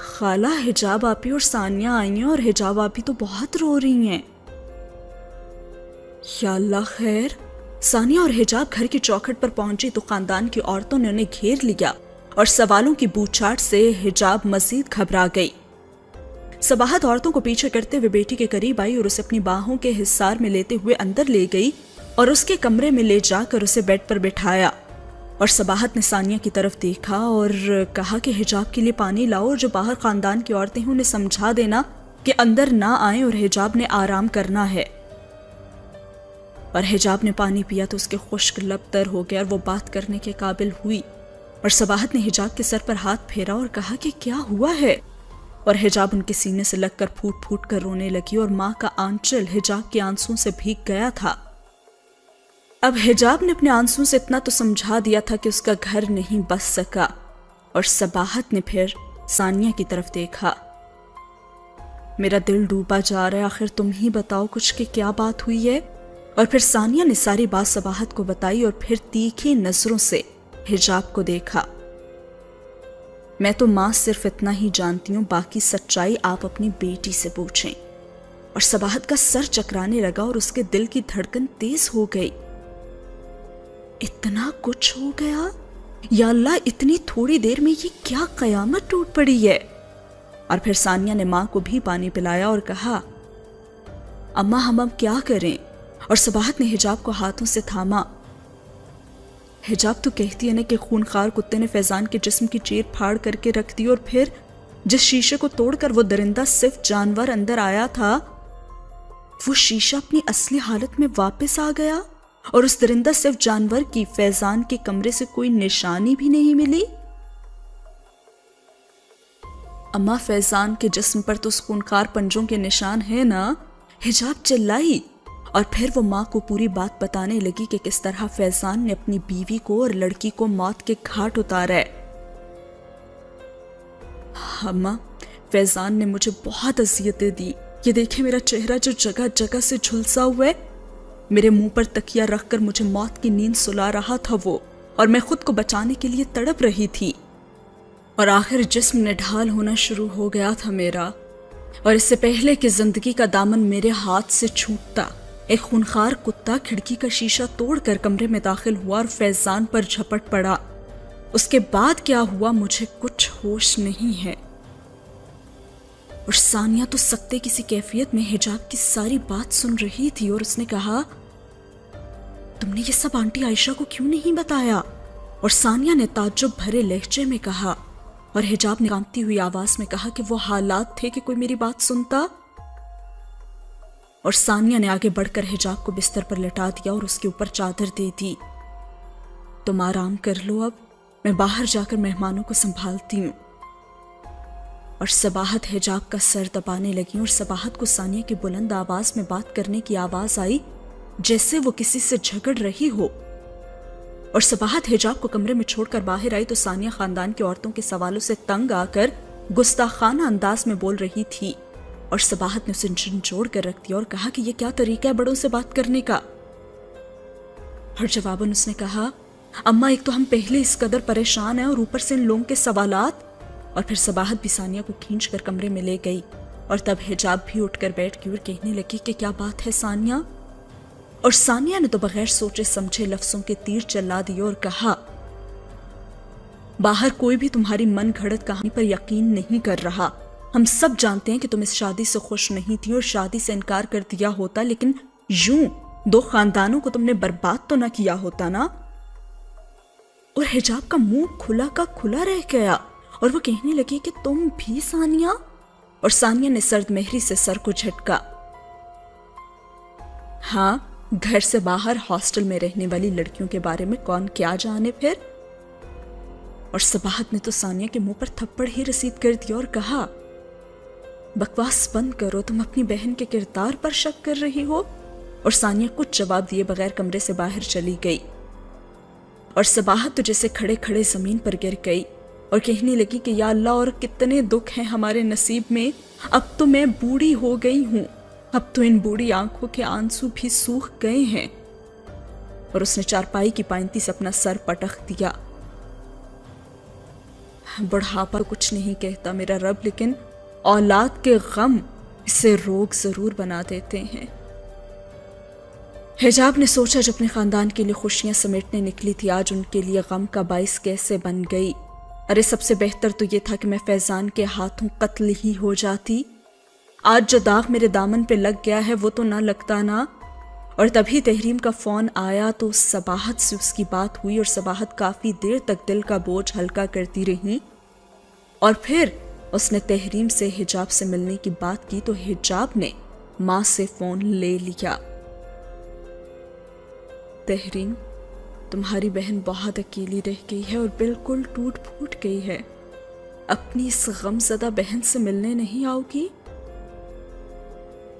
خالہ حجاب آپی اور ثانیہ آئی ہیں اور حجاب آپی تو بہت رو رہی ہیں۔ یا اللہ خیر۔ ثانیہ اور حجاب گھر کی چوکھٹ پر پہنچی تو خاندان کی عورتوں نے انہیں گھیر لیا اور سوالوں کی بوچھاٹ سے حجاب مزید گھبرا گئی۔ صباحت عورتوں کو پیچھے کرتے ہوئے بیٹی کے قریب آئی اور اسے اپنی باہوں کے حصار میں لیتے ہوئے اندر لے گئی اور اس کے کمرے میں لے جا کر اسے بیڈ پر بٹھایا، اور صباحت نے ثانیہ کی طرف دیکھا اور کہا کہ حجاب کے لیے پانی لاؤ اور جو باہر خاندان کی عورتیں ہیں انہیں سمجھا دینا کہ اندر نہ آئیں اور حجاب نے آرام کرنا ہے۔ اور حجاب نے پانی پیا تو اس کے خشک لب تر ہو گیا اور وہ بات کرنے کے قابل ہوئی، اور صباحت نے حجاب کے سر پر ہاتھ پھیرا اور کہا کہ کیا ہوا ہے، اور حجاب ان کے سینے سے لگ کر پھوٹ پھوٹ کر رونے لگی اور ماں کا آنچل حجاب کے آنسوں سے بھیگ گیا تھا۔ اب حجاب نے اپنے آنسوں سے اتنا تو سمجھا دیا تھا کہ اس کا گھر نہیں بس سکا، اور صباحت نے پھر ثانیہ کی طرف دیکھا۔ میرا دل ڈوبا جا رہا ہے، آخر تم ہی بتاؤ کچھ کہ کیا بات ہوئی ہے۔ اور پھر ثانیہ نے ساری بات صباحت کو بتائی اور پھر تیکھی نظروں سے حجاب کو دیکھا۔ میں تو ماں صرف اتنا ہی جانتی ہوں، باقی سچائی آپ اپنی بیٹی سے پوچھیں۔ اور صباحت کا سر چکرانے لگا اور اس کے دل کی دھڑکن تیز ہو گئی۔ اتنا کچھ ہو گیا؟ یا اللہ، اتنی تھوڑی دیر میں یہ کیا قیامت ٹوٹ پڑی ہے؟ اور پھر ثانیہ نے ماں کو بھی پانی پلایا اور کہا، اماں ہم اب کیا کریں؟ اور صباحت نے حجاب کو ہاتھوں سے تھاما۔ حجاب تو کہتی ہے نا کہ خونخوار کتے نے فیضان کے جسم کی چیر پھاڑ کر کے رکھ دی، اور پھر جس شیشے کو توڑ کر وہ درندہ صرف جانور اندر آیا تھا، وہ شیشہ اپنی اصلی حالت میں واپس آ گیا، اور اس درندہ صرف جانور کی فیضان کے کمرے سے کوئی نشانی بھی نہیں ملی۔ اماں فیضان کے جسم پر تو اس خونخوار پنجوں کے نشان ہے نا؟ حجاب چلائی، اور پھر وہ ماں کو پوری بات بتانے لگی کہ کس طرح فیضان نے اپنی بیوی کو اور لڑکی کو موت کے گھاٹ اتارا ہے۔ اماں، فیضان نے مجھے بہت اذیتیں دی، یہ دیکھیں میرا چہرہ جو جگہ جگہ سے جھلسا ہوا ہے، میرے منہ پر تکیہ رکھ کر مجھے موت کی نیند سلا رہا تھا وہ، اور میں خود کو بچانے کے لیے تڑپ رہی تھی، اور آخر جسم نے ڈھال ہونا شروع ہو گیا تھا میرا، اور اس سے پہلے کہ زندگی کا دامن میرے ہاتھ سے چھوٹتا، ایک خونخوار کتا کھڑکی کا شیشہ توڑ کر کمرے میں داخل ہوا اور فیضان پر جھپٹ پڑا۔ اس کے بعد کیا ہوا مجھے کچھ ہوش نہیں ہے۔ اور ثانیہ تو سکتے کسی کیفیت میں حجاب کی ساری بات سن رہی تھی، اور اس نے کہا، تم نے یہ سب آنٹی عائشہ کو کیوں نہیں بتایا؟ اور ثانیہ نے تعجب بھرے لہجے میں کہا، اور حجاب نے کانپتی ہوئی آواز میں کہا کہ وہ حالات تھے کہ کوئی میری بات سنتا۔ اور ثانیہ نے آگے بڑھ کر حجاب کو بستر پر لٹا دیا اور اس کے اوپر چادر دے دی۔ تم آرام کر لو، اب میں باہر جا کر مہمانوں کو سنبھالتی ہوں۔ اور صباحت حجاب کا سر دبانے لگی، اور صباحت کو ثانیہ کی بلند آواز میں بات کرنے کی آواز آئی جیسے وہ کسی سے جھگڑ رہی ہو۔ اور صباحت حجاب کو کمرے میں چھوڑ کر باہر آئی تو ثانیہ خاندان کی عورتوں کے سوالوں سے تنگ آ کر گستاخانہ انداز میں بول رہی تھی، اور صباحت نے اسے جھنجھوڑ کر رکھ دیا اور کہا کہ یہ کیا طریقہ ہے بڑوں سے بات کرنے کا؟ اور جواباً اس نے کہا، اماں ایک تو ہم پہلے اس قدر پریشان ہیں اور اوپر سے ان لوگوں کے سوالات۔ اور پھر صباحت بھی ثانیہ کو کھینچ کر کمرے میں لے گئی، اور تب حجاب بھی اٹھ کر بیٹھ گئی اور کہنے لگی کہ کیا بات ہے ثانیہ؟ اور ثانیہ نے تو بغیر سوچے سمجھے لفظوں کے تیر چلا دیے اور کہا، باہر کوئی بھی تمہاری من گھڑت کہانی پر یقین نہیں کر رہا۔ ہم سب جانتے ہیں کہ تم اس شادی سے خوش نہیں تھی اور شادی سے انکار کر دیا ہوتا، لیکن یوں دو خاندانوں کو تم نے برباد تو نہ کیا ہوتا نا؟ اور حجاب کا منہ کھلا کا کھلا رہ گیا، اور وہ کہنے لگی کہ تم بھی ثانیہ؟ اور ثانیہ نے سرد مہری سے سر کو جھٹکا۔ ہاں، گھر سے باہر ہاسٹل میں رہنے والی لڑکیوں کے بارے میں کون کیا جانے پھر؟ اور صباحت نے تو ثانیہ کے منہ پر تھپڑ ہی رسید کر دیا اور کہا، بکواس بند کرو، تم اپنی بہن کے کردار پر شک کر رہی ہو؟ اور ثانیہ کچھ جواب دیے بغیر کمرے سے باہر چلی گئی، اور صباحت تو جیسے کھڑے کھڑے زمین پر گر گئی اور کہنے لگی کہ یا اللہ، اور کتنے دکھ ہیں ہمارے نصیب میں، اب تو میں بوڑھی ہو گئی ہوں، اب تو ان بوڑھی آنکھوں کے آنسو بھی سوکھ گئے ہیں۔ اور اس نے چارپائی کی پائنتی سے اپنا سر پٹخ دیا۔ بڑھاپا کچھ نہیں کہتا میرا رب، لیکن اولاد کے غم اسے روگ ضرور بنا دیتے ہیں۔ حجاب نے سوچا جب اپنے خاندان کے لیے خوشیاں سمیٹنے نکلی تھی، آج ان کے لیے غم کا باعث کیسے بن گئی۔ ارے سب سے بہتر تو یہ تھا کہ میں فیضان کے ہاتھوں قتل ہی ہو جاتی۔ آج جو داغ میرے دامن پہ لگ گیا ہے وہ تو نہ لگتا نا۔ اور تبھی تحریم کا فون آیا تو صباحت سے اس کی بات ہوئی، اور صباحت کافی دیر تک دل کا بوجھ ہلکا کرتی رہی، اور پھر اس نے تحریم سے حجاب سے ملنے کی بات کی تو حجاب نے ماں سے فون لے لیا۔ تحریم، تمہاری بہن بہت اکیلی رہ گئی ہے اور بالکل ٹوٹ پھوٹ گئی ہے، اپنی اس غم زدہ بہن سے ملنے نہیں آؤ گی؟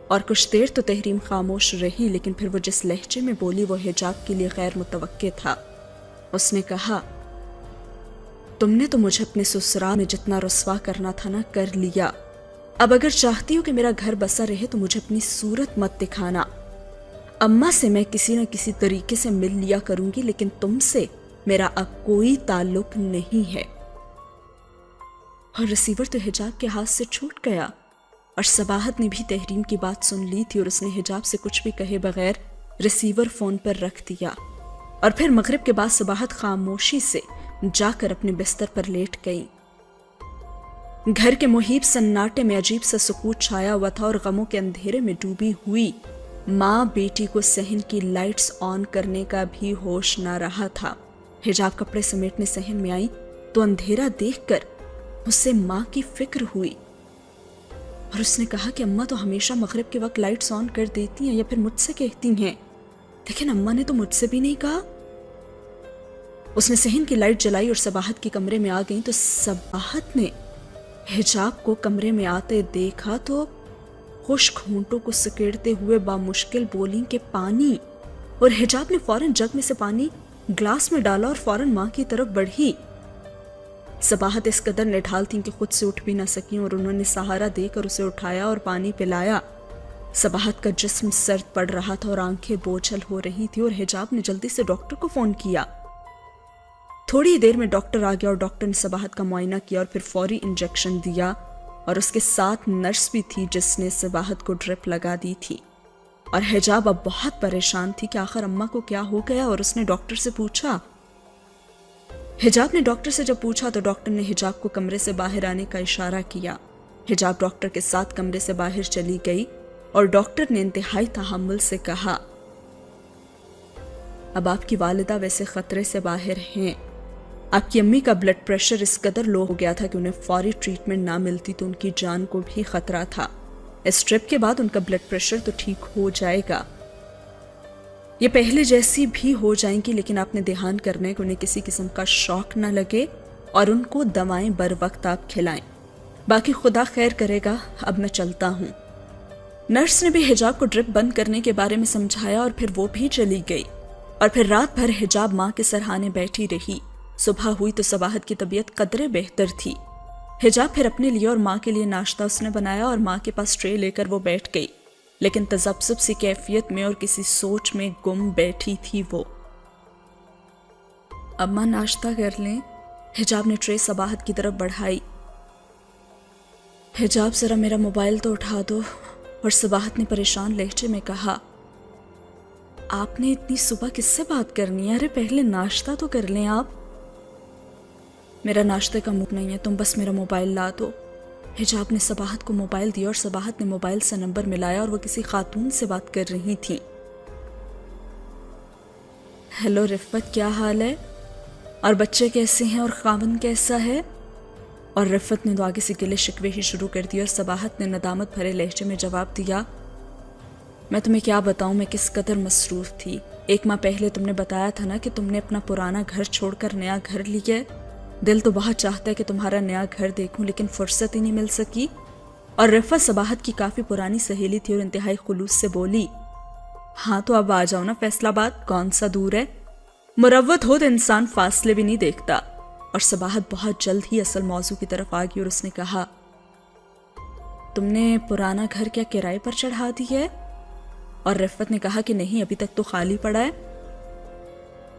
اور کچھ دیر تو تحریم خاموش رہی، لیکن پھر وہ جس لہجے میں بولی وہ حجاب کے لیے غیر متوقع تھا۔ اس نے کہا، تم نے تو مجھے اپنے سسرال میں جتنا رسوا کرنا تھا نا کر لیا، اب اگر چاہتی ہو کہ میرا گھر بسا رہے تو مجھے اپنی صورت مت دکھانا۔ اماں سے میں کسی نہ کسی طریقے سے مل لیا کروں گی، لیکن تم سے میرا اب کوئی تعلق نہیں ہے۔ اور ریسیور تو حجاب کے ہاتھ سے چھوٹ گیا، اور صباحت نے بھی تحریم کی بات سن لی تھی، اور اس نے حجاب سے کچھ بھی کہے بغیر ریسیور فون پر رکھ دیا، اور پھر مغرب کے بعد صباحت خاموشی سے جا کر اپنے بستر پر لیٹ گئی۔ گھر کے محیط سناٹے میں عجیب سا سکوت چھایا ہوا تھا، اور غموں کے اندھیرے میں ڈوبی ہوئی ماں بیٹی کو صحن کی لائٹس آن کرنے کا بھی ہوش نہ رہا تھا۔ حجاب کپڑے سمیٹنے صحن میں آئی تو اندھیرا دیکھ کر اسے ماں کی فکر ہوئی، اور اس نے کہا کہ اماں تو ہمیشہ مغرب کے وقت لائٹس آن کر دیتی ہیں یا پھر مجھ سے کہتی ہیں، لیکن اماں نے تو مجھ سے بھی نہیں کہا۔ اس نے صحن کی لائٹ جلائی اور صباحت کے کمرے میں آ گئی تو صباحت نے حجاب کو کمرے میں آتے دیکھا تو خشک ہونٹوں کو سکیڑتے ہوئے بامشکل بولی کہ پانی، اور حجاب نے فوراً جگ میں سے پانی گلاس میں ڈالا اور فوراً ماں کی طرف بڑھی۔ صباحت اس قدر نڈھال تھیں کہ خود سے اٹھ بھی نہ سکیں، اور انہوں نے سہارا دے کر اسے اٹھایا اور پانی پلایا۔ صباحت کا جسم سرد پڑ رہا تھا اور آنکھیں بوجھل ہو رہی تھی، اور حجاب نے جلدی سے ڈاکٹر کو فون کیا۔ تھوڑی دیر میں ڈاکٹر آ گیا اور ڈاکٹر نے صباحت کا معائنہ کیا اور پھر فوری انجیکشن دیا، اور اس کے ساتھ نرس بھی تھی جس نے صباحت کو ڈرپ لگا دی تھی۔ اور حجاب اب بہت پریشان تھی کہ آخر اماں کو کیا ہو گیا، اور اس نے ڈاکٹر سے پوچھا۔ حجاب نے ڈاکٹر سے جب پوچھا تو ڈاکٹر نے حجاب کو کمرے سے باہر آنے کا اشارہ کیا۔ حجاب ڈاکٹر کے ساتھ کمرے سے باہر چلی گئی، اور ڈاکٹر نے انتہائی تحمل سے کہا، اب آپ کی والدہ ویسے خطرے سے باہر ہیں، آپ کی امی کا بلڈ پریشر اس قدر لو ہو گیا تھا کہ انہیں فوری ٹریٹمنٹ نہ ملتی تو ان کی جان کو بھی خطرہ تھا۔ اس ٹرپ کے بعد ان کا بلڈ پریشر تو ٹھیک ہو جائے گا، یہ پہلے جیسی بھی ہو جائیں گی، لیکن آپ نے دھیان کرنا ہے کہ انہیں کسی قسم کا شوق نہ لگے اور ان کو دوائیں بر وقت آپ کھلائیں۔ باقی خدا خیر کرے گا، اب میں چلتا ہوں۔ نرس نے بھی حجاب کو ڈرپ بند کرنے کے بارے میں سمجھایا اور پھر وہ بھی چلی گئی، اور پھر رات بھر حجاب ماں کے سرہانے بیٹھی رہی۔ صبح ہوئی تو صباحت کی طبیعت قدرے بہتر تھی۔ حجاب پھر اپنے لیے اور ماں کے لیے ناشتہ اس نے بنایا اور ماں کے پاس ٹرے لے کر وہ بیٹھ گئی، لیکن تذبذب سی کیفیت میں اور کسی سوچ میں گم بیٹھی تھی وہ۔ اماں ناشتہ کر لیں، حجاب نے ٹرے صباحت کی طرف بڑھائی۔ حجاب ذرا میرا موبائل تو اٹھا دو، اور صباحت نے پریشان لہجے میں کہا، آپ نے اتنی صبح کس سے بات کرنی ہے؟ ارے پہلے ناشتہ تو کر لیں آپ۔ میرا ناشتے کا موڈ نہیں ہے، تم بس میرا موبائل لا دو۔ حجاب نے صباحت کو موبائل دیا اور صباحت نے موبائل سے نمبر ملایا اور وہ کسی خاتون سے بات کر رہی تھی۔ ہیلو رفت، کیا حال ہے؟ اور بچے کیسے ہیں اور خاوند کیسا ہے؟ اور رفت نے تو آگے سے گلے شکوے ہی شروع کر دی اور صباحت نے ندامت بھرے لہجے میں جواب دیا، میں تمہیں کیا بتاؤں میں کس قدر مصروف تھی۔ 1 ماہ پہلے تم نے بتایا تھا نا کہ تم نے اپنا پرانا گھر چھوڑ کر نیا گھر لیا ہے۔ دل تو بہت چاہتا ہے کہ تمہارا نیا گھر دیکھوں، لیکن فرصت ہی نہیں مل سکی۔ اور رفت صباحت کی کافی پرانی سہیلی تھی اور انتہائی خلوص سے بولی، ہاں تو اب آ جاؤ نا فیصل آباد، کون سا دور ہے؟ مروت ہو تو انسان فاصلے بھی نہیں دیکھتا۔ اور صباحت بہت جلد ہی اصل موضوع کی طرف آ گئی اور اس نے کہا، تم نے پرانا گھر کیا کرائے پر چڑھا دی ہے؟ اور رفت نے کہا کہ نہیں، ابھی تک تو خالی پڑا ہے۔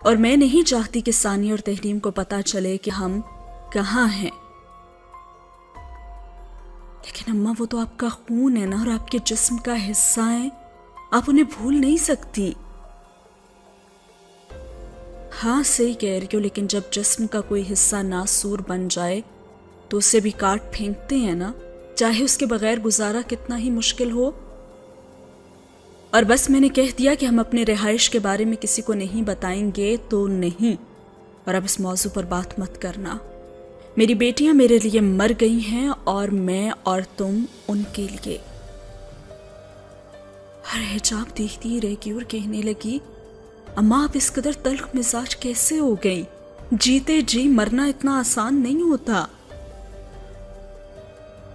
اور میں نہیں چاہتی کہ ثانیہ اور تحریم کو پتا چلے کہ ہم کہاں ہیں. لیکن اماں وہ تو آپ کا خون ہے نا اور آپ کے جسم کا حصہ ہے، آپ انہیں بھول نہیں سکتی. ہاں صحیح کہہ رہی ہو، لیکن جب جسم کا کوئی حصہ ناسور بن جائے تو اسے بھی کاٹ پھینکتے ہیں نا، چاہے اس کے بغیر گزارا کتنا ہی مشکل ہو. اور بس میں نے کہہ دیا کہ ہم اپنے رہائش کے بارے میں کسی کو نہیں بتائیں گے تو نہیں. اور اب اس موضوع پر بات مت کرنا. میری بیٹیاں میرے لیے مر گئی ہیں اور میں اور تم ان کے لیے. ہر حجاب دیکھتی ہی رہ گئی اور کہنے لگی، اماں آپ اس قدر تلخ مزاج کیسے ہو گئی؟ جیتے جی مرنا اتنا آسان نہیں ہوتا.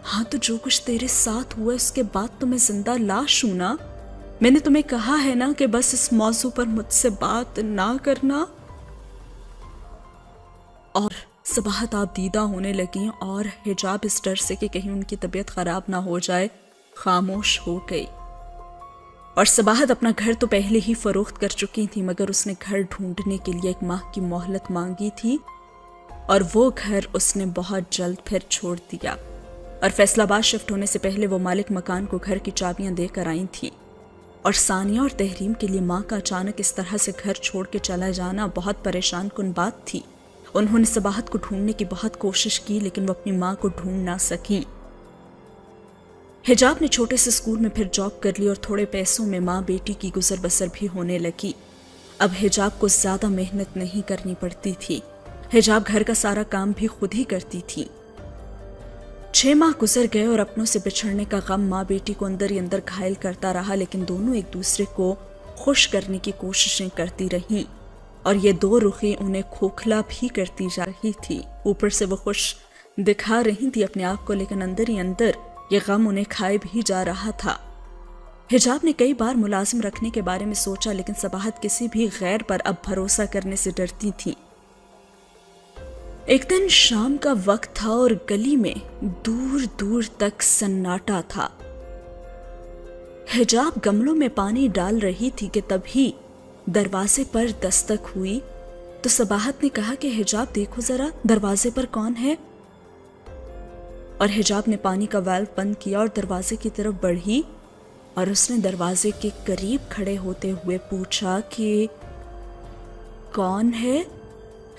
ہاں تو جو کچھ تیرے ساتھ ہوا اس کے بعد تو میں زندہ لاش ہوں نا. میں نے تمہیں کہا ہے نا کہ بس اس موضوع پر مجھ سے بات نہ کرنا. اور صباحت آپ دیدہ ہونے لگیں اور حجاب اس ڈر سے کہ کہیں ان کی طبیعت خراب نہ ہو جائے خاموش ہو گئی. اور صباحت اپنا گھر تو پہلے ہی فروخت کر چکی تھی، مگر اس نے گھر ڈھونڈنے کے لیے 1 ماہ کی مہلت مانگی تھی اور وہ گھر اس نے بہت جلد پھر چھوڑ دیا. اور فیصل آباد شفٹ ہونے سے پہلے وہ مالک مکان کو گھر کی چابیاں دے کر آئی تھی. اور ثانیہ اور تحریم کے لیے ماں کا اچانک اس طرح سے گھر چھوڑ کے چلا جانا بہت پریشان کن بات تھی. انہوں نے صباحت کو ڈھونڈنے کی بہت کوشش کی لیکن وہ اپنی ماں کو ڈھونڈ نہ سکی. حجاب نے چھوٹے سے اسکول میں پھر جاب کر لی اور تھوڑے پیسوں میں ماں بیٹی کی گزر بسر بھی ہونے لگی. اب حجاب کو زیادہ محنت نہیں کرنی پڑتی تھی. حجاب گھر کا سارا کام بھی خود ہی کرتی تھی. 6 ماہ گزر گئے اور اپنوں سے بچھڑنے کا غم ماں بیٹی کو اندر ہی اندر گھائل کرتا رہا، لیکن دونوں ایک دوسرے کو خوش کرنے کی کوششیں کرتی رہیں اور یہ 2 رخی انہیں کھوکھلا بھی کرتی جا رہی تھی. اوپر سے وہ خوش دکھا رہی تھی اپنے آپ کو، لیکن اندر ہی اندر یہ غم انہیں کھائے بھی جا رہا تھا. حجاب نے کئی بار ملازم رکھنے کے بارے میں سوچا، لیکن صباحت کسی بھی غیر پر اب بھروسہ کرنے سے ڈرتی تھی. ایک دن شام کا وقت تھا اور گلی میں دور دور تک سناٹا تھا. حجاب گملوں میں پانی ڈال رہی تھی کہ تبھی دروازے پر دستک ہوئی. تو صباحت نے کہا کہ حجاب دیکھو ذرا دروازے پر کون ہے. اور حجاب نے پانی کا والو بند کیا اور دروازے کی طرف بڑھی اور اس نے دروازے کے قریب کھڑے ہوتے ہوئے پوچھا کہ کون ہے،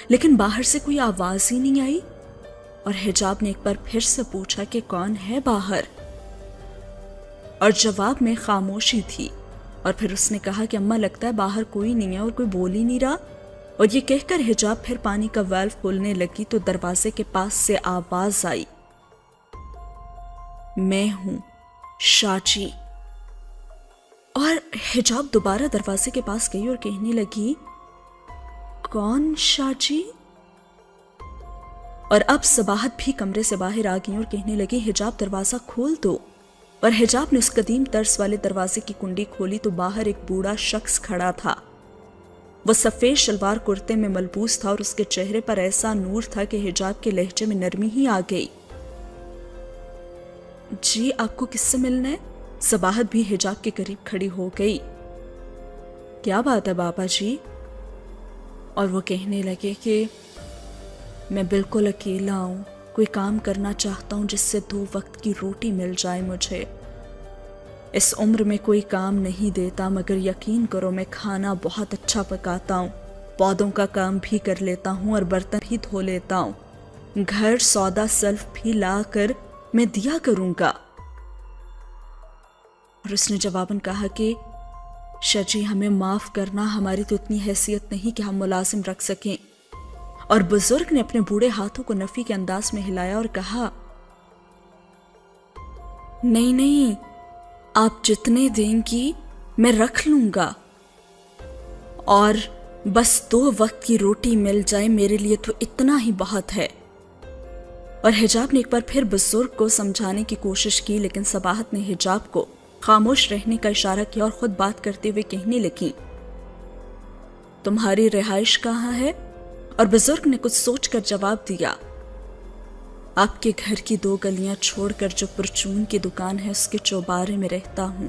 لیکن باہر سے کوئی آواز ہی نہیں آئی. اور حجاب نے ایک بار پھر سے پوچھا کہ کون ہے باہر، اور جواب میں خاموشی تھی. اور پھر اس نے کہا کہ اماں لگتا ہے باہر کوئی نہیں ہے اور کوئی بول ہی نہیں رہا. اور یہ کہہ کر حجاب پھر پانی کا والو کھولنے لگی تو دروازے کے پاس سے آواز آئی، میں ہوں شاچی. اور حجاب دوبارہ دروازے کے پاس گئی اور کہنے لگی، کون شاچی؟ اور اب صباحت بھی کمرے سے باہر آ گئی اور کہنے لگی، حجاب دروازہ کھول دو. اور حجاب نے اس قدیم طرز والے دروازے کی کنڈی کھولی تو باہر ایک بوڑھا شخص کھڑا تھا. وہ سفید شلوار کرتے میں ملبوس تھا اور اس کے چہرے پر ایسا نور تھا کہ حجاب کے لہجے میں نرمی ہی آ گئی. جی آپ کو کس سے ملنا ہے؟ صباحت بھی حجاب کے قریب کھڑی ہو گئی. کیا بات ہے بابا جی؟ اور وہ کہنے لگے کہ میں بالکل اکیلا ہوں، کوئی کام کرنا چاہتا ہوں جس سے 2 وقت کی روٹی مل جائے مجھے. اس عمر میں کوئی کام نہیں دیتا، مگر یقین کرو میں کھانا بہت اچھا پکاتا ہوں، پودوں کا کام بھی کر لیتا ہوں اور برتن بھی دھو لیتا ہوں. گھر سودا سلف بھی لا کر میں دیا کروں گا. اور اس نے جواباً کہا کہ شجی ہمیں معاف کرنا، ہماری تو اتنی حیثیت نہیں کہ ہم ملازم رکھ سکیں. اور بزرگ نے اپنے بوڑھے ہاتھوں کو نفی کے انداز میں ہلایا اور کہا، نہیں نہیں، آپ جتنے دیں گی میں رکھ لوں گا، اور بس 2 وقت کی روٹی مل جائے میرے لیے تو اتنا ہی بہت ہے. اور حجاب نے ایک بار پھر بزرگ کو سمجھانے کی کوشش کی، لیکن صباحت نے حجاب کو خاموش رہنے کا اشارہ کیا اور خود بات کرتے ہوئے کہنے لگی، تمہاری رہائش کہاں ہے؟ اور بزرگ نے کچھ سوچ کر جواب دیا، آپ کے گھر کی 2 گلیاں چھوڑ کر جو پرچون کی دکان ہے اس کے چوبارے میں رہتا ہوں.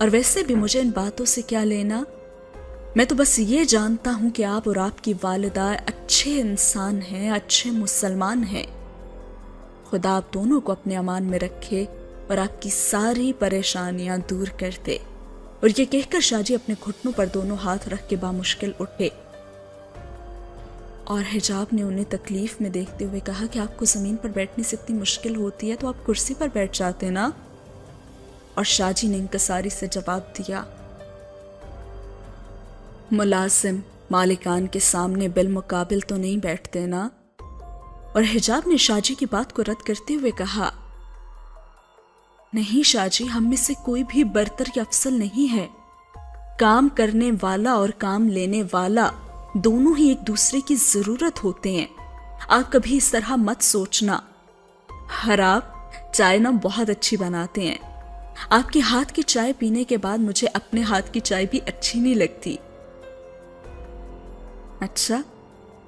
اور ویسے بھی مجھے ان باتوں سے کیا لینا؟ میں تو بس یہ جانتا ہوں کہ آپ اور آپ کی والدہ اچھے انسان ہیں، اچھے مسلمان ہیں۔ خدا آپ دونوں کو اپنے امان میں رکھے اور آپ کی ساری پریشانیاں دور کر دے۔ اور یہ کہہ کر شاہ جی اپنے گھٹنوں پر دونوں ہاتھ رکھ کے بامشکل اٹھے اور حجاب نے انہیں تکلیف میں دیکھتے ہوئے کہا کہ آپ کو زمین پر بیٹھنے سے اتنی مشکل ہوتی ہے تو آپ کرسی پر بیٹھ جاتے نا؟ اور شاہ جی نے انکساری سے جواب دیا، ملازم مالکان کے سامنے بالمقابل تو نہیں بیٹھتے نا؟ اور حجاب نے شاہ جی کی بات کو رد کرتے ہوئے کہا، نہیں شاہ جی، ہم میں سے کوئی بھی برتر یا افضل نہیں ہے۔ کام کرنے والا اور کام لینے والا دونوں ہی ایک دوسرے کی ضرورت ہوتے ہیں۔ آپ کبھی اس طرح مت سوچنا۔ اور آپ چائے نا بہت اچھی بناتے ہیں۔ آپ کے ہاتھ کی چائے پینے کے بعد مجھے اپنے ہاتھ کی چائے بھی اچھی نہیں لگتی۔ اچھا،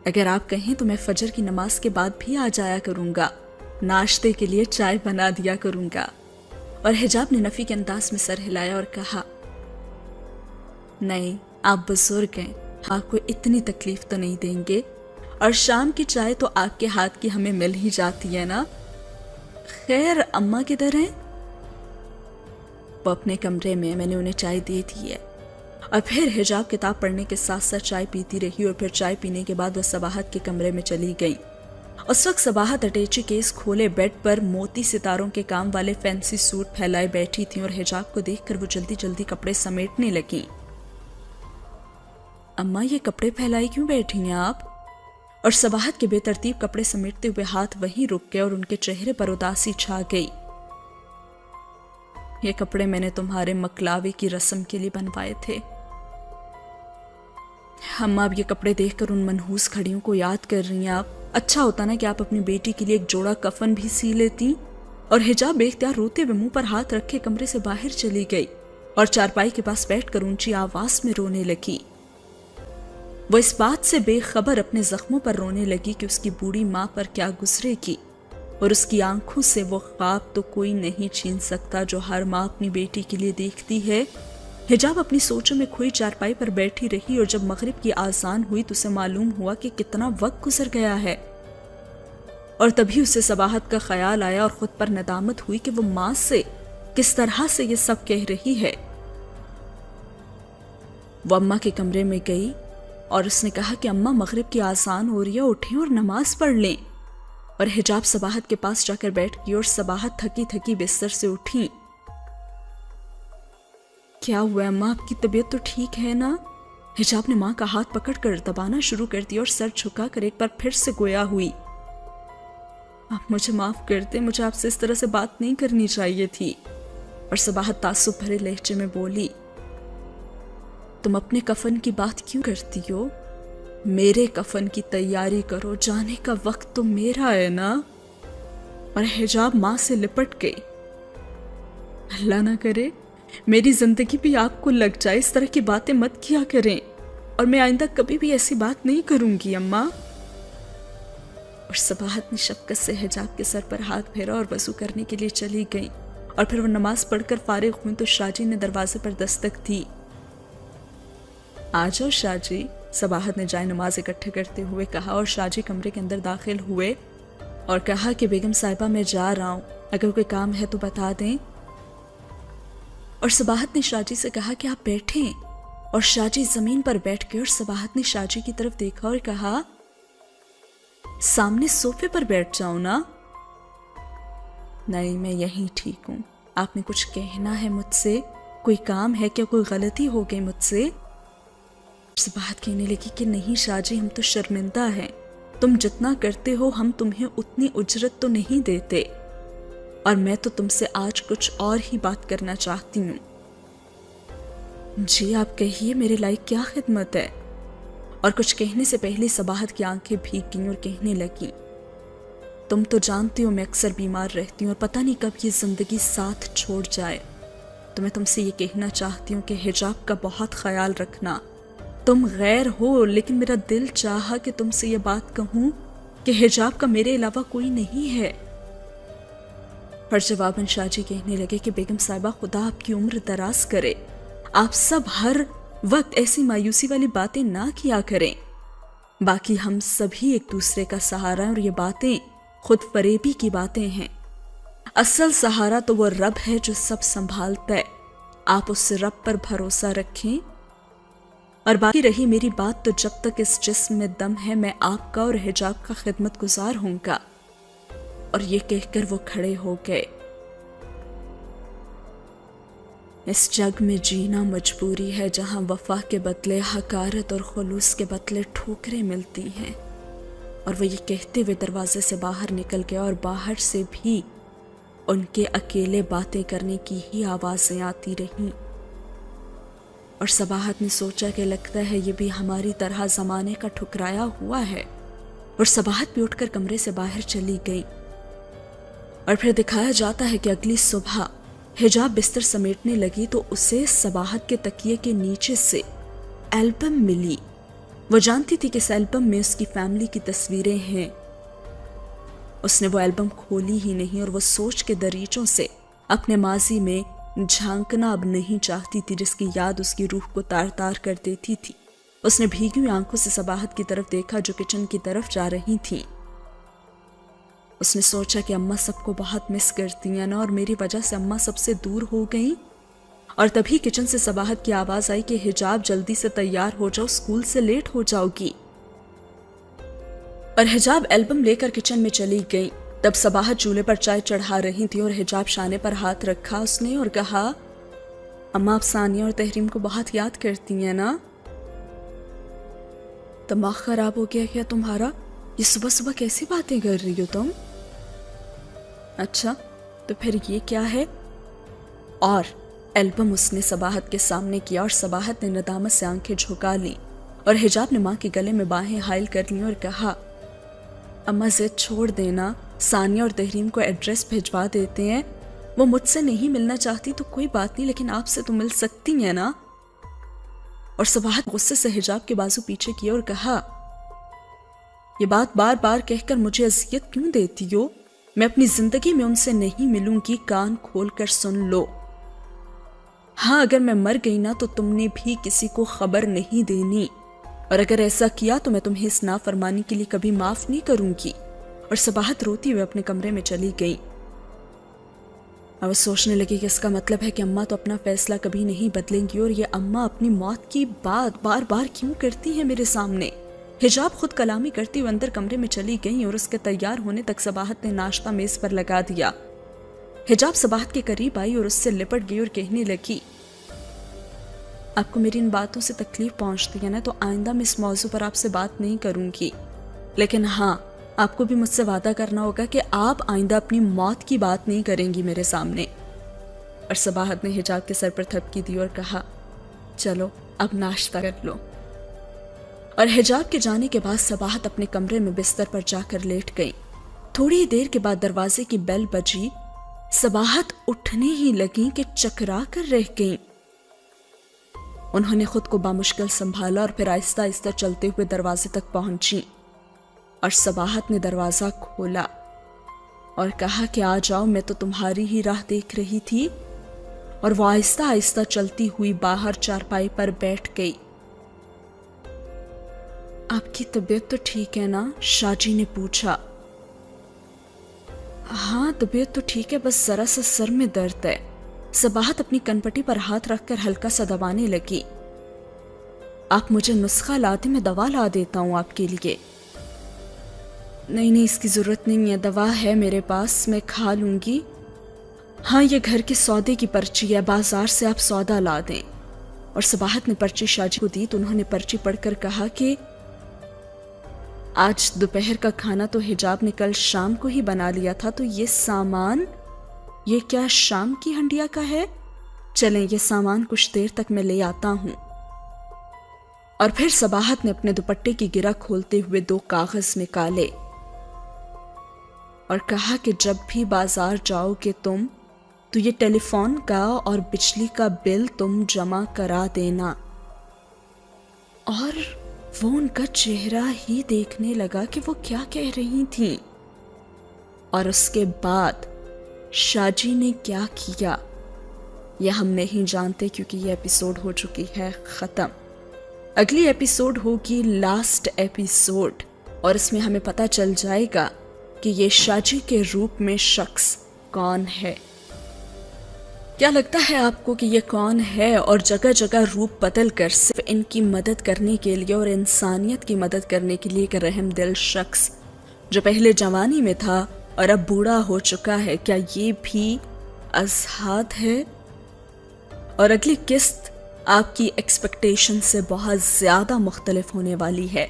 اگر آپ کہیں تو میں فجر کی نماز کے بعد بھی آ جایا کروں گا، ناشتے کے لیے چائے بنا دیا کروں گا۔ اور حجاب نے نفی کے انداز میں سر ہلایا اور کہا، نہیں، آپ بزرگ ہیں، آپ کو اتنی تکلیف تو نہیں دیں گے، اور شام کی چائے تو آپ کے ہاتھ کی ہمیں مل ہی جاتی ہے نا۔ خیر، اماں کدھر ہیں؟ وہ اپنے کمرے میں نے انہیں چائے دے دی ہے۔ اور پھر حجاب کتاب پڑھنے کے ساتھ ساتھ چائے پیتی رہی، اور پھر چائے پینے کے بعد وہ صباحت کے کمرے میں چلی گئی۔ اس وقت صباحت اٹیچی کیس کھولے بیڈ پر موتی ستاروں کے کام والے فینسی سوٹ پھیلائے بیٹھی تھیں، اور حجاب کو دیکھ کر وہ جلدی جلدی کپڑے سمیٹنے لگیں۔ اماں، یہ کپڑے پھیلائے کیوں بیٹھی ہیں آپ؟ اور صباحت کے بے ترتیب کپڑے سمیٹتے ہوئے ہاتھ وہیں رک گئے اور ان کے چہرے پر اداسی چھا گئی۔ یہ کپڑے میں نے تمہارے مکلاوے کی رسم کے لیے بنوائے تھے۔ اماں، اب یہ کپڑے دیکھ کر ان منحوس کھڑیوں کو یاد کر رہی ہیں آپ؟ اچھا ہوتا نا کہ آپ اپنی بیٹی کے لیے ایک جوڑا کفن بھی سی لیتی۔ اور حجاب بے اختیار روتے ہوئے منہ پر ہاتھ رکھے کمرے سے باہر چلی گئی اور چارپائی کے پاس بیٹھ کر اونچی آواز میں رونے لگی۔ وہ اس بات سے بے خبر اپنے زخموں پر رونے لگی کہ اس کی بوڑھی ماں پر کیا گزرے گی، اور اس کی آنکھوں سے وہ خواب تو کوئی نہیں چھین سکتا جو ہر ماں اپنی بیٹی کے لیے دیکھتی ہے۔ حجاب اپنی سوچوں میں کھوئی چارپائی پر بیٹھی رہی، اور جب مغرب کی آذان ہوئی تو اسے معلوم ہوا کہ کتنا وقت گزر گیا ہے، اور تبھی اسے صباحت کا خیال آیا اور خود پر ندامت ہوئی کہ وہ ماں سے کس طرح سے یہ سب کہہ رہی ہے۔ وہ اماں کے کمرے میں گئی اور اس نے کہا کہ اماں، مغرب کی آذان ہو رہی ہے، اٹھیں اور نماز پڑھ لیں۔ اور حجاب صباحت کے پاس جا کر بیٹھ گئی اور صباحت تھکی تھکی بستر سے اٹھی۔ کیا ہوا اماں، آپ کی طبیعت تو ٹھیک ہے نا؟ حجاب نے ماں کا ہاتھ پکڑ کر دبانا شروع کر دیا اور سر جھکا کر ایک بار پھر سے گویا ہوئی، آپ مجھے معاف کر دیں، مجھے آپ سے اس طرح سے بات نہیں کرنی چاہیے تھی۔ اور صباحت تعصب بھرے لہجے میں بولی، تم اپنے کفن کی بات کیوں کرتی ہو؟ میرے کفن کی تیاری کرو، جانے کا وقت تو میرا ہے نا۔ اور حجاب ماں سے لپٹ گئی۔ اللہ نہ کرے میری زندگی بھی آپ کو لگ جائے، اس طرح کی باتیں مت کیا کریں، اور میں آئندہ کبھی بھی ایسی بات نہیں کروں گی اماں۔ اور صباحت نے شفقت سے حجاب کے سر پر ہاتھ پھیرا اور وضو کرنے کے لیے چلی گئی، اور پھر وہ نماز پڑھ کر فارغ ہوئی تو شاہ جی نے دروازے پر دستک دی۔ آ جاؤ شاہ جی، صباحت نے جائے نماز اکٹھے کرتے ہوئے کہا، اور شاہ جی کمرے کے اندر داخل ہوئے اور کہا کہ بیگم صاحبہ، میں جا رہا ہوں، اگر کوئی کام ہے تو بتا دیں۔ اور صباحت نے شاہ جی سے کہا کہ آپ بیٹھیں، اور شاہ جی زمین پر بیٹھ گئے، اور صباحت نے شاہ جی کی طرف دیکھا اور کہا، سامنے صوفے پر بیٹھ جاؤں نا؟ نہیں، میں یہیں ٹھیک ہوں۔ آپ نے کچھ کہنا ہے مجھ سے؟ کوئی کام ہے کیا؟ کوئی غلطی ہو گئی مجھ سے؟ صباحت کہنے لگی کہ نہیں شاہ جی، ہم تو شرمندہ ہیں، تم جتنا کرتے ہو ہم تمہیں اتنی اجرت تو نہیں دیتے، اور میں تو تم سے آج کچھ اور ہی بات کرنا چاہتی ہوں۔ جی آپ کہیے، میرے لائق کیا خدمت ہے؟ اور کچھ کہنے سے پہلے صباحت کی آنکھیں بھیگ گئیں اور کہنے لگیں، تم تو جانتی ہو میں اکثر بیمار رہتی ہوں اور پتہ نہیں کب یہ زندگی ساتھ چھوڑ جائے، تو میں تم سے یہ کہنا چاہتی ہوں کہ حجاب کا بہت خیال رکھنا۔ تم غیر ہو، لیکن میرا دل چاہا کہ تم سے یہ بات کہوں کہ حجاب کا میرے علاوہ کوئی نہیں ہے۔ اور جواباً شاہ جی کہنے لگے کہ بیگم صاحبہ خدا آپ کی عمر دراز کرے، آپ سب ہر وقت ایسی مایوسی والی باتیں نہ کیا کریں، باقی ہم سبھی ایک دوسرے کا سہارا ہیں اور یہ باتیں خود فریبی کی باتیں ہیں، اصل سہارا تو وہ رب ہے جو سب سنبھالتا ہے، آپ اس رب پر بھروسہ رکھیں، اور باقی رہی میری بات تو جب تک اس جسم میں دم ہے میں آپ کا اور حجاب کا خدمت گزار ہوں گا۔ اور یہ کہہ کر وہ کھڑے ہو گئے۔ اس جگ میں جینا مجبوری ہے جہاں وفا کے بدلے حقارت اور خلوص کے بدلے ٹھوکریں ملتی ہیں، اور وہ یہ کہتے ہوئے دروازے سے باہر نکل گیا، اور باہر سے بھی ان کے اکیلے باتیں کرنے کی ہی آوازیں آتی رہیں۔ اور صباحت نے سوچا کہ لگتا ہے یہ بھی ہماری طرح زمانے کا ٹھکرایا ہوا ہے، اور صباحت بھی اٹھ کر کمرے سے باہر چلی گئی۔ اور پھر دکھایا جاتا ہے کہ اگلی صبح حجاب بستر سمیٹنے لگی تو اسے صباحت کے تکیے کے نیچے سے البم ملی۔ وہ جانتی تھی کہ اس البم میں اس کی فیملی کی تصویریں ہیں۔ اس نے وہ البم کھولی ہی نہیں، اور وہ سوچ کے دریچوں سے اپنے ماضی میں جھانکنا اب نہیں چاہتی تھی جس کی یاد اس کی روح کو تار تار کر دیتی تھی۔ اس نے بھیگی ہوئی آنکھوں سے صباحت کی طرف دیکھا جو کچن کی طرف جا رہی تھیں۔ اس نے سوچا کہ اماں سب کو بہت مس کرتی ہیں نا، اور میری وجہ سے اماں سب سے دور ہو گئیں۔ اور تبھی کچن سے صباحت کی آواز آئی کہ حجاب جلدی سے تیار ہو جاؤ، اسکول سے لیٹ ہو جاؤ گی۔ اور حجاب البم لے کر کچن میں چلی گئی۔ تب صباحت چولہے پر چائے چڑھا رہی تھی اور حجاب شانے پر ہاتھ رکھا اس نے اور کہا، اماں آپ ثانیہ اور تحریم کو بہت یاد کرتی ہیں نا؟ دماغ خراب ہو گیا کیا تمہارا؟ یہ صبح صبح کیسی باتیں کر رہی ہو تم؟ اچھا تو پھر یہ کیا ہے؟ اور البم اس نے صباحت کے سامنے کیا، اور صباحت نے ندامت سے آنکھیں جھکا لی، اور حجاب نے ماں کے گلے میں باہیں حائل کر لیں اور کہا، اماں ضد چھوڑ دینا، ثانیہ اور تحریم کو ایڈریس بھجوا دیتے ہیں، وہ مجھ سے نہیں ملنا چاہتی تو کوئی بات نہیں، لیکن آپ سے تو مل سکتی ہیں نا؟ اور صباحت غصے سے حجاب کے بازو پیچھے کیا اور کہا، یہ بات بار بار کہہ کر مجھے اذیت کیوں دیتی ہو؟ میں اپنی زندگی میں ان سے نہیں ملوں گی، کان کھول کر سن لو۔ ہاں اگر میں مر گئی نا تو تم نے بھی کسی کو خبر نہیں دینی، اور اگر ایسا کیا تو میں تمہیں اس نافرمانی کے لیے کبھی معاف نہیں کروں گی۔ اور صباحت روتی ہوئے اپنے کمرے میں چلی گئی۔ اور وہ سوچنے لگی کہ اس کا مطلب ہے کہ اماں تو اپنا فیصلہ کبھی نہیں بدلیں گی، اور یہ اماں اپنی موت کی بات بار بار کیوں کرتی ہیں میرے سامنے؟ حجاب خود کلامی کرتی ہوئے اندر کمرے میں چلی گئی، اور اس کے تیار ہونے تک صباحت نے ناشتہ میز پر لگا دیا۔ حجاب صباحت کے قریب آئی اور اس سے لپٹ گئی اور کہنے لگی، آپ کو میری ان باتوں سے تکلیف پہنچتی ہے نا، تو آئندہ میں اس موضوع پر آپ سے بات نہیں کروں گی، لیکن ہاں آپ کو بھی مجھ سے وعدہ کرنا ہوگا کہ آپ آئندہ اپنی موت کی بات نہیں کریں گی میرے سامنے۔ اور صباحت نے حجاب کے سر پر تھپکی دی اور کہا، چلو اب ناشتہ کر لو۔ اور حجاب کے جانے کے بعد صباحت اپنے کمرے میں بستر پر جا کر لیٹ گئی۔ تھوڑی دیر کے بعد دروازے کی بیل بجی۔ صباحت اٹھنے ہی لگیں کہ چکرا کر رہ گئیں۔ انہوں نے خود کو بامشکل سنبھالا اور پھر آہستہ آہستہ چلتے ہوئے دروازے تک پہنچی، اور صباحت نے دروازہ کھولا اور کہا کہ آ جاؤ، میں تو تمہاری ہی راہ دیکھ رہی تھی۔ اور وہ آہستہ آہستہ چلتی ہوئی باہر چارپائی پر بیٹھ گئی۔ آپ کی طبیعت تو ٹھیک ہے نا؟ شاہ جی نے پوچھا۔ ہاں طبیعت تو ٹھیک ہے، بس ذرا سا سر میں درد ہے۔ صباحت اپنی کنپٹی پر ہاتھ رکھ کر ہلکا سا دبانے لگی۔ آپ مجھے نسخہ لا دیں، میں دوا لا دیتا ہوں آپ کے لیے۔ نہیں اس کی ضرورت نہیں ہے، دوا ہے میرے پاس، میں کھا لوں گی۔ ہاں یہ گھر کے سودے کی پرچی ہے، بازار سے آپ سودا لا دیں۔ اور صباحت نے پرچی شاہ جی کو دی تو انہوں نے پرچی پڑھ کر کہا کہ آج دوپہر کا کھانا تو حجاب نے کل شام کو ہی بنا لیا تھا، تو یہ سامان، یہ کیا شام کی ہنڈیا کا ہے؟ چلیں یہ سامان کچھ دیر تک میں لے آتا ہوں۔ اور پھر صباحت نے اپنے دوپٹے کی گرہ کھولتے ہوئے 2 کاغذ نکالے اور کہا کہ جب بھی بازار جاؤ گے تم تو یہ ٹیلی فون کا اور بجلی کا بل تم جمع کرا دینا۔ اور وہ ان کا چہرہ ہی دیکھنے لگا کہ وہ کیا کہہ رہی تھیں۔ اور اس کے بعد شاجی نے کیا کیا یہ ہم نہیں جانتے کیونکہ یہ ایپیسوڈ ہو چکی ہے ختم. اگلی ایپیسوڈ ہوگی لاسٹ ایپیسوڈ اور اس میں ہمیں پتہ چل جائے گا کہ یہ شاجی کے روپ میں شخص کون ہے. کیا لگتا ہے آپ کو کہ یہ کون ہے اور جگہ جگہ روپ بدل کر صرف ان کی مدد کرنے کے لیے اور انسانیت کی مدد کرنے کے لیے ایک رحم دل شخص جو پہلے جوانی میں تھا اور اب بوڑھا ہو چکا ہے، کیا یہ بھی ازحاد ہے؟ اور اگلی قسط آپ کی ایکسپیکٹیشن سے بہت زیادہ مختلف ہونے والی ہے.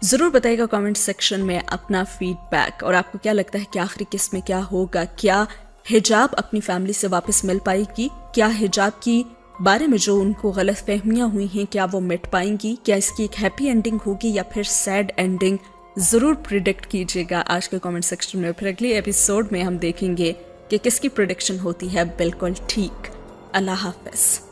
ضرور بتائیے گا کامنٹ سیکشن میں اپنا فیڈ بیک. اور آپ کو کیا لگتا ہے کہ آخری قسط میں کیا ہوگا؟ کیا حجاب اپنی فیملی سے واپس مل پائے گی؟ کیا حجاب کی بارے میں جو ان کو غلط فہمیاں ہوئی ہیں کیا وہ مٹ پائیں گی؟ کیا اس کی ایک ہیپی اینڈنگ ہوگی یا پھر سیڈ اینڈنگ؟ ضرور پریڈکٹ کیجیے گا آج کے کامنٹ سیکشن میں. پھر اگلی ایپیسوڈ میں ہم دیکھیں گے کہ کس کی پریڈکشن ہوتی ہے بالکل ٹھیک. اللہ حافظ.